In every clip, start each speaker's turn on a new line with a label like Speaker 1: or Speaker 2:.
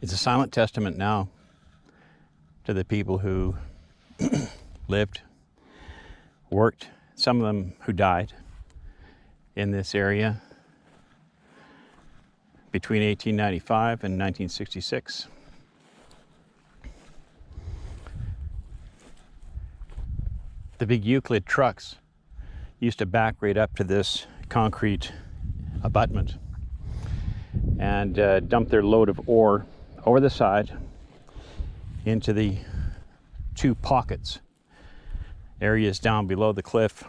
Speaker 1: It's a silent testament now to the people who lived, worked, some of them who died in this area between 1895 and 1966. The big Euclid trucks used to back right up to this concrete abutment and dump their load of ore over the side into the two pockets, areas down below the cliff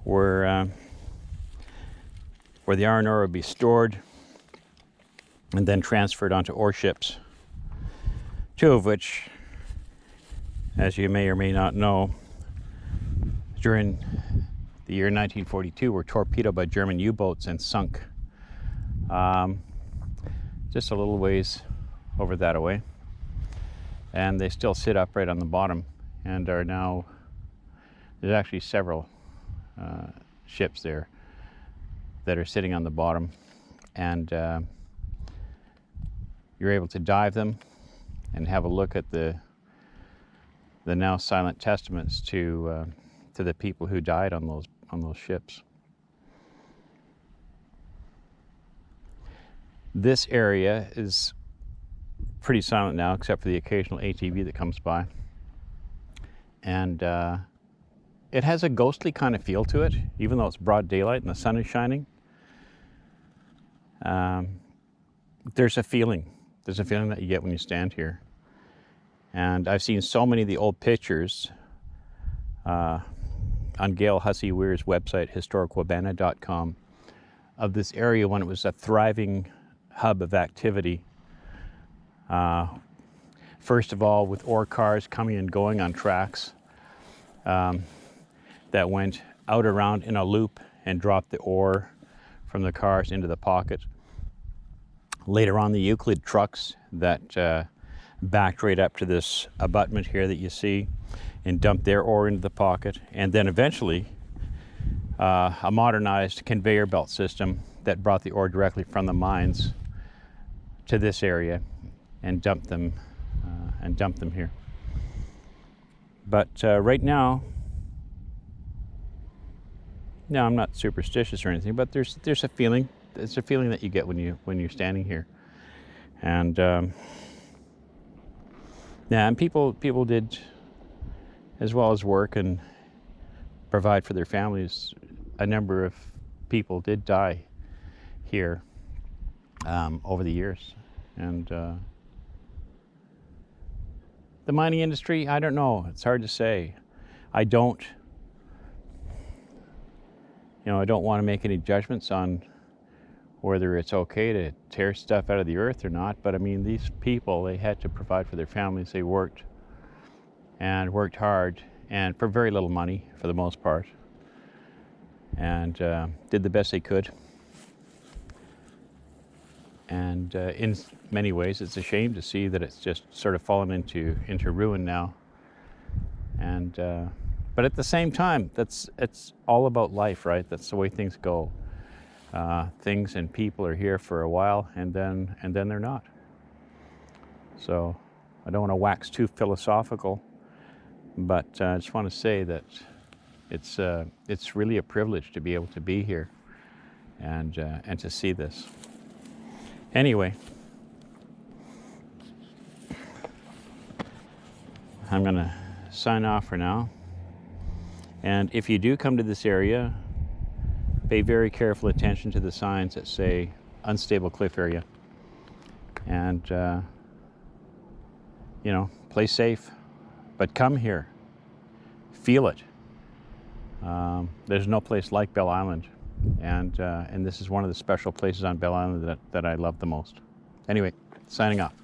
Speaker 1: where the iron ore would be stored and then transferred onto ore ships, two of which, as you may or may not know, during the year 1942 were torpedoed by German U-boats and sunk just a little ways over that away. And they still sit upright on the bottom and are now, there's actually several ships there that are sitting on the bottom, and you're able to dive them and have a look at the now silent testaments to the people who died on those ships. This area is pretty silent now, except for the occasional ATV that comes by, and it has a ghostly kind of feel to it, even though it's broad daylight and the sun is shining. There's a feeling that you get when you stand here. And I've seen so many of the old pictures on Gail Hussey Weir's website, historicwabana.com, of this area when it was a thriving hub of activity. First of all, with ore cars coming and going on tracks that went out around in a loop and dropped the ore from the cars into the pocket. Later on, the Euclid trucks that backed right up to this abutment here that you see and dumped their ore into the pocket. And then eventually, a modernized conveyor belt system that brought the ore directly from the mines to this area and dumped them here. But right now, no, I'm not superstitious or anything, but there's a feeling. It's a feeling that you get when you're standing here, and yeah, and people did, as well as work and provide for their families. A number of people did die here over the years, and the mining industry, I don't know. It's hard to say. I don't want to make any judgments on whether it's okay to tear stuff out of the earth or not, but I mean, these people, they had to provide for their families. They worked hard, and for very little money for the most part, and did the best they could. And in many ways, it's a shame to see that it's just sort of fallen into ruin now. And but at the same time, it's all about life, right? That's the way things go. Things and people are here for a while, and then they're not. So I don't want to wax too philosophical, but I just want to say that it's really a privilege to be able to be here and to see this. Anyway, I'm going to sign off for now. And if you do come to this area, pay very careful attention to the signs that say unstable cliff area. And, play safe, but come here, feel it. There's no place like Bell Island. And this is one of the special places on Bell Island that I love the most. Anyway, signing off.